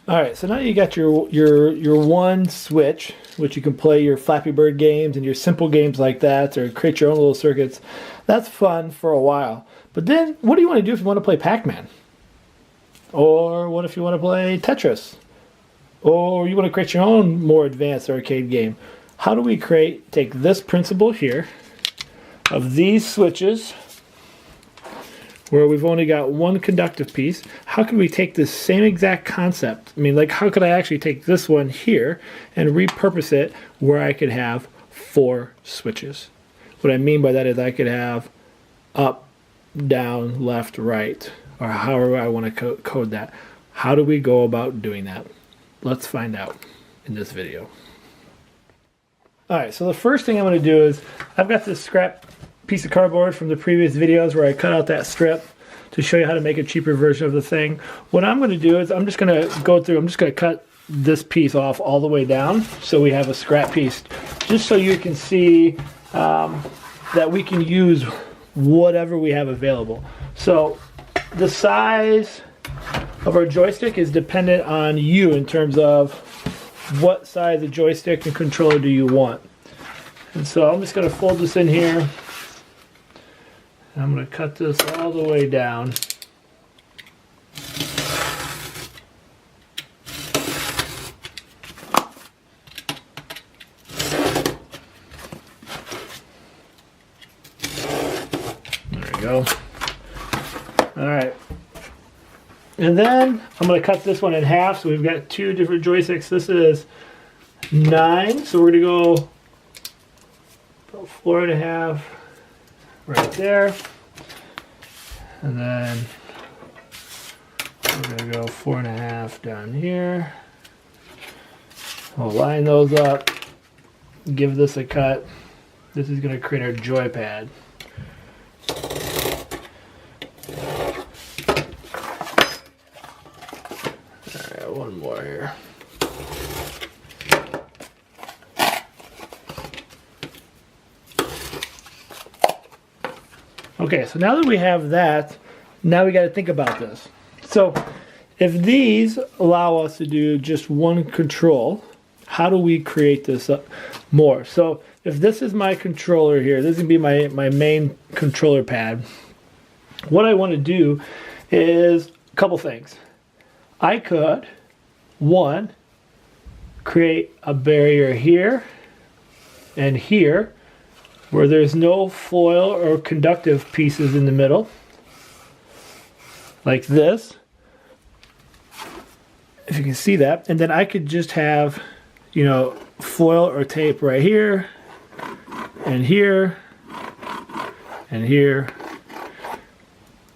All right, so now you got your one switch, which you can play your Flappy Bird games and your simple games like that, or create your own little circuits. That's fun for a while. But then, what do you want to do if you want to play Pac-Man? Or what if you want to play Tetris? Or you want to create your own more advanced arcade game? How do we take this principle here of these switches, where we've only got one conductive piece? How can we take this same exact concept? I mean, like, how could I actually take this one here and repurpose it where I could have 4 switches? What I mean by that is I could have up, down, left, right, or however I want to code that. How do we go about doing that? Let's find out in this video. All right, so the first thing I'm going to do is I've got this scrap piece of cardboard from the previous videos where I cut out that strip to show you how to make a cheaper version of the thing. What I'm going to do is I'm just going to go through, I'm just going to cut this piece off all the way down so we have a scrap piece, just so you can see that we can use whatever we have available. So the size of our joystick is dependent on you in terms of what size of joystick and controller do you want. And so I'm just going to fold this in here. I'm going to cut this all the way down. There we go. All right. And then I'm going to cut this one in half. So we've got 2 different joysticks. This is 9. So we're going to go about 4.5 right there. And then we're going to go 4.5 down here. We'll line those up, give this a cut. This is going to create our joypad. Alright, one more here. Okay, so now that we have that, now we got to think about this. So if these allow us to do just one control, how do we create this up more? So if this is my controller here, this is going to be my main controller pad. What I want to do is a couple things. I could, one, create a barrier here and here, where there's no foil or conductive pieces in the middle, like this, if you can see that. And then I could just have, you know, foil or tape right here, and here, and here,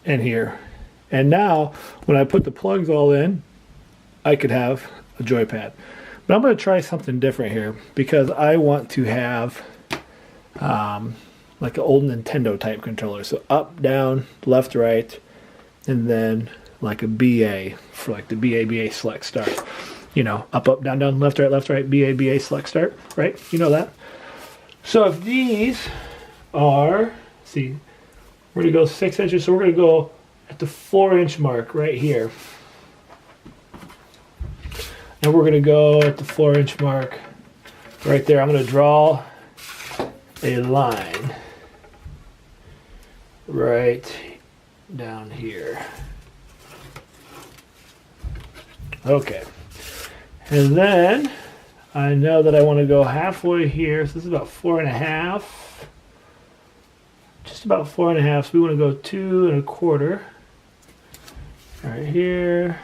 and here. And now, when I put the plugs all in, I could have a joypad. But I'm going to try something different here, because I want to have like an old Nintendo type controller. So up, down, left, right, and then like a BA for like the BA select start. You know, up, down, down, left, right, BA select start, right? You know that. So if these are, see, we're going to go 6 inches, so we're going to go at the 4-inch mark right here. And we're going to go at the 4-inch mark right there. I'm going to draw a line right down here. Okay. And then I know that I want to go halfway here. So this is about 4.5. Just about 4.5. So we want to go 2 1/4. Right here.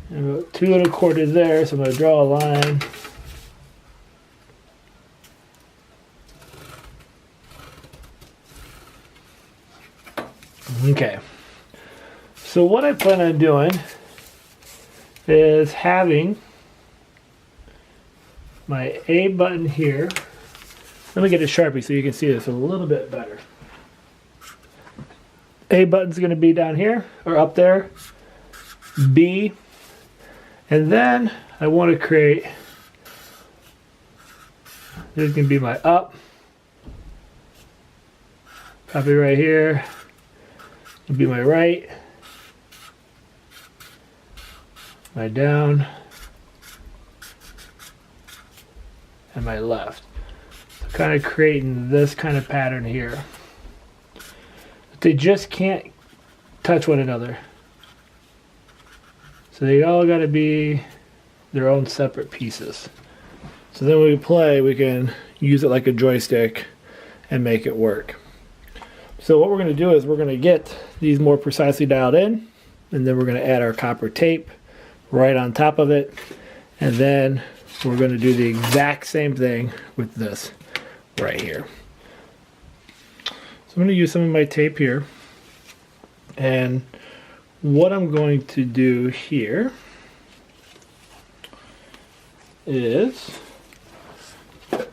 And about 2 1/4 there. So I'm going to draw a line. Okay, so what I plan on doing is having my A button here. Let me get a Sharpie so you can see this a little bit better. A button's going to be down here, or up there. B. And then I want to create, this is going to be my up. Copy right here. It'll be my right. my down, and my left. So kind of creating this kind of pattern here. But they just can't touch one another. So they all got to be their own separate pieces. So then when we play, we can use it like a joystick and make it work. So what we're going to do is we're going to get these more precisely dialed in, and then we're going to add our copper tape right on top of it, and then we're going to do the exact same thing with this right here. So I'm going to use some of my tape here, and what I'm going to do here is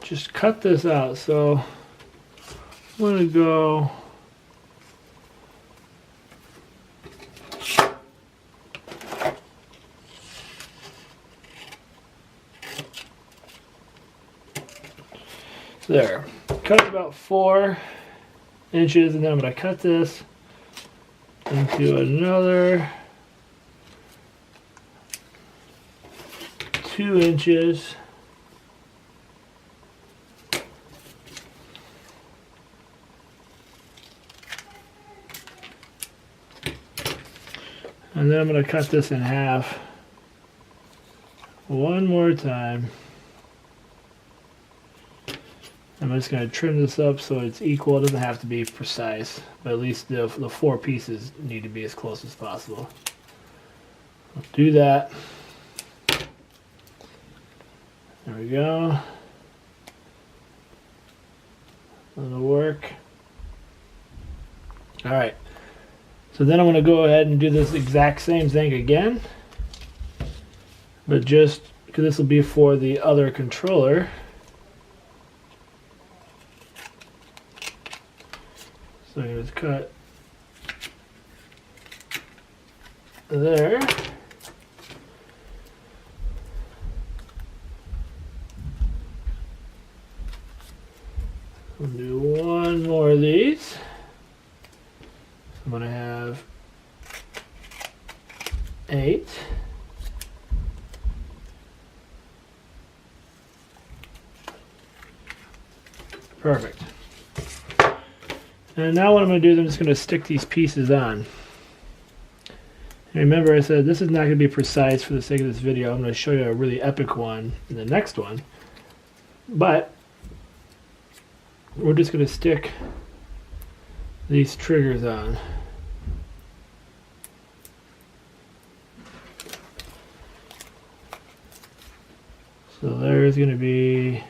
just cut this out. So I'm going to go there. Cut it about 4 inches, and then I'm going to cut this into another 2 inches. And then I'm going to cut this in half one more time. I'm just going to trim this up so it's equal. It doesn't have to be precise, but at least the 4 pieces need to be as close as possible. I'll do that. There we go. That'll work. Alright. So then I'm going to go ahead and do this exact same thing again. But just because this will be for the other controller. So I'm going to cut there. I'll do one more of these. I'm going to have 8. Perfect. And now what I'm going to do is I'm just going to stick these pieces on. And remember I said this is not going to be precise for the sake of this video. I'm going to show you a really epic one in the next one. But we're just going to stick these triggers on. So there's going to be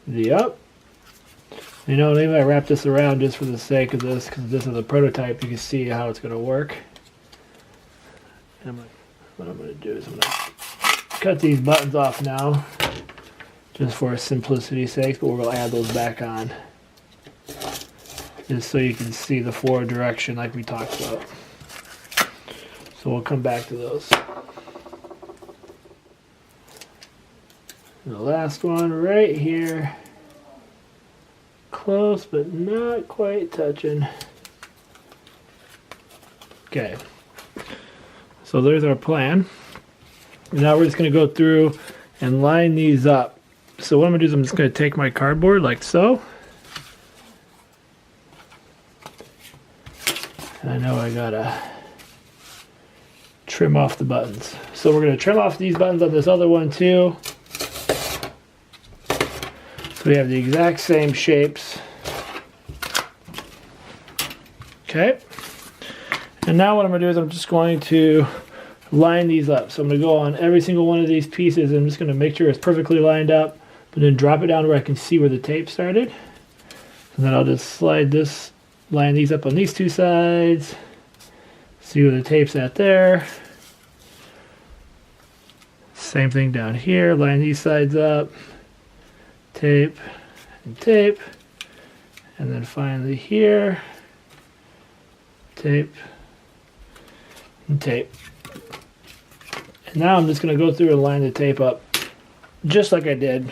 the up. You know, maybe I wrap this around just for the sake of this, because this is a prototype. You can see how it's going to work. And what I'm going to do is I'm going to cut these buttons off now, just for simplicity's sake, but we're going to add those back on, just so you can see the forward direction like we talked about. So we'll come back to those. And the last one right here. Close, but not quite touching. Okay. So there's our plan. Now we're just going to go through and line these up. So what I'm going to do is I'm just going to take my cardboard like so. And I know I got to trim off the buttons. So we're going to trim off these buttons on this other one too. So we have the exact same shapes. Okay. And now what I'm going to do is I'm just going to line these up. So I'm going to go on every single one of these pieces and I'm just going to make sure it's perfectly lined up, but then drop it down where I can see where the tape started. And then I'll just slide this, line these up on these two sides, see where the tape's at there. Same thing down here, line these sides up, tape and tape, and then finally here, tape and tape. And now I'm just going to go through and line the tape up just like I did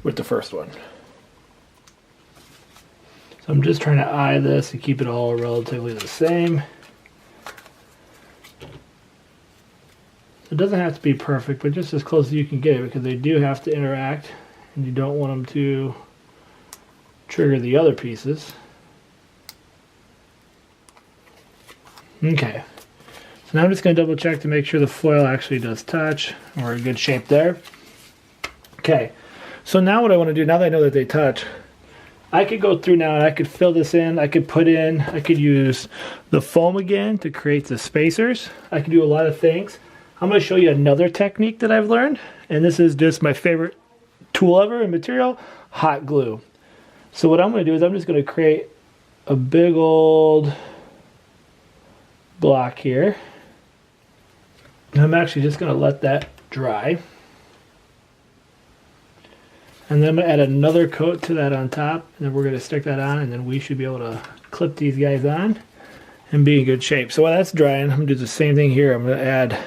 with the first one. So I'm just trying to eye this and keep it all relatively the same. it doesn't have to be perfect, but just as close as you can get it, because they do have to interact, and you don't want them to trigger the other pieces. Okay, so now I'm just going to double check to make sure the foil actually does touch. We're in good shape there. Okay, so now what I want to do, now that I know that they touch, I could go through now and I could fill this in. I could use the foam again to create the spacers. I could do a lot of things. I'm going to show you another technique that I've learned, and this is just my favorite tool ever and material, hot glue. So what I'm going to do is I'm just going to create a big old block here. And I'm actually just going to let that dry. And then I'm going to add another coat to that on top, and then we're going to stick that on, and then we should be able to clip these guys on and be in good shape. So while that's drying, I'm going to do the same thing here. I'm going to add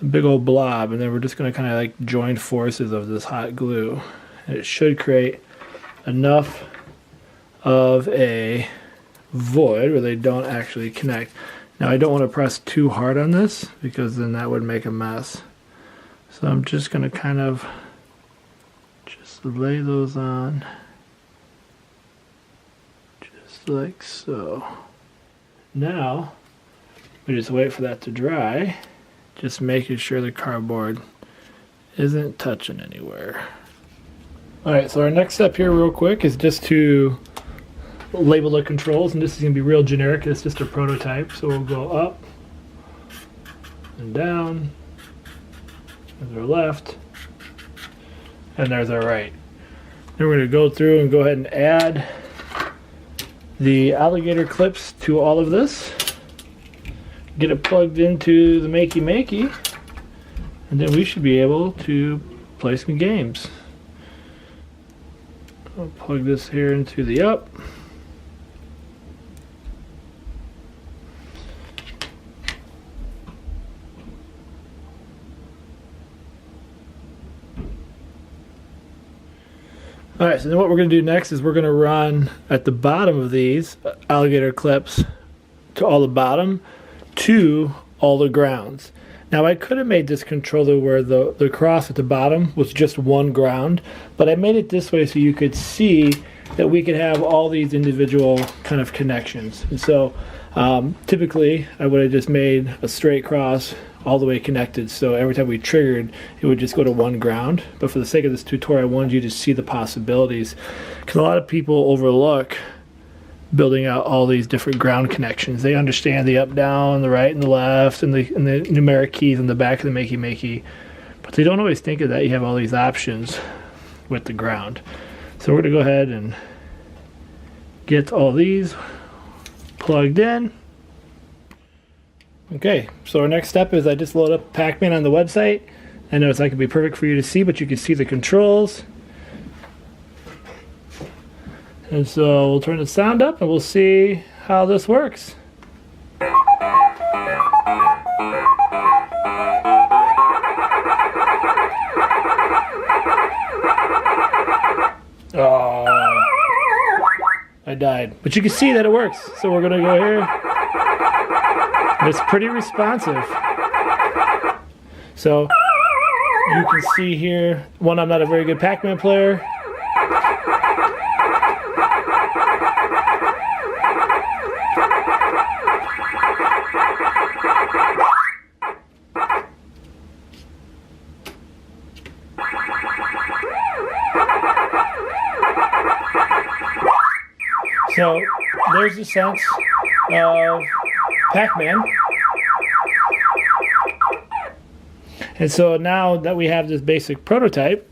a big old blob, and then we're just going to kind of like join forces of this hot glue. And it should create enough of a void where they don't actually connect. Now I don't want to press too hard on this because then that would make a mess. So I'm just going to kind of just lay those on just like so. Now we just wait for that to dry, just making sure the cardboard isn't touching anywhere. Alright, so our next step here real quick is just to label the controls, and this is going to be real generic. It's just a prototype, so we'll go up and down, there's our left, and there's our right. Then we're going to go through and go ahead and add the alligator clips to all of this, get it plugged into the Makey Makey, and then we should be able to play some games. I'll plug this here into the up. Alright, so then what we're going to do next is we're going to run at the bottom of these alligator clips to all the bottom to all the grounds. Now I could have made this controller where the cross at the bottom was just one ground, but I made it this way so you could see that we could have all these individual kind of connections. And so typically I would have just made a straight cross all the way connected, so every time we triggered it would just go to one ground. But for the sake of this tutorial I wanted you to see the possibilities, because a lot of people overlook building out all these different ground connections. They understand the up, down, the right and the left, and the numeric keys in the back of the Makey Makey, but they don't always think of that. You have all these options with the ground. So we're going to go ahead and get all these plugged in. Okay, so our next step is I just load up Pac-Man on the website. I know it's not going to be perfect for you to see, but you can see the controls. And so we'll turn the sound up and we'll see how this works. Oh, I died. But you can see that it works. So we're going to go here. It's pretty responsive. So you can see here, one, I'm not a very good Pac-Man player. So there's the sense of Pac-Man. And so now that we have this basic prototype,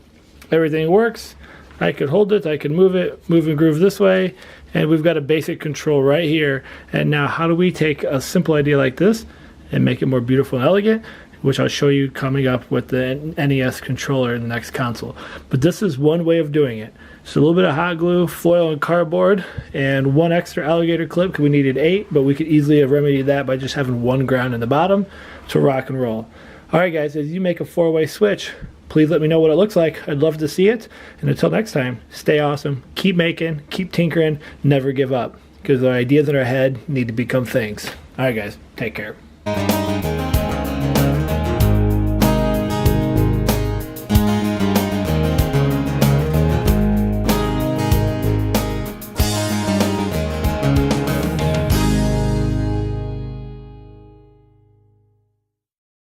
everything works. I could hold it, I can move it, move and groove this way, and we've got a basic control right here. And now how do we take a simple idea like this and make it more beautiful and elegant, which I'll show you coming up with the NES controller in the next console. But this is one way of doing it. So a little bit of hot glue, foil and cardboard, and one extra alligator clip because we needed 8, but we could easily have remedied that by just having one ground in the bottom to rock and roll. Alright guys, as you make a 4-way switch, please let me know what it looks like. I'd love to see it. And until next time, stay awesome, keep making, keep tinkering, never give up. Because the ideas in our head need to become things. Alright guys, take care.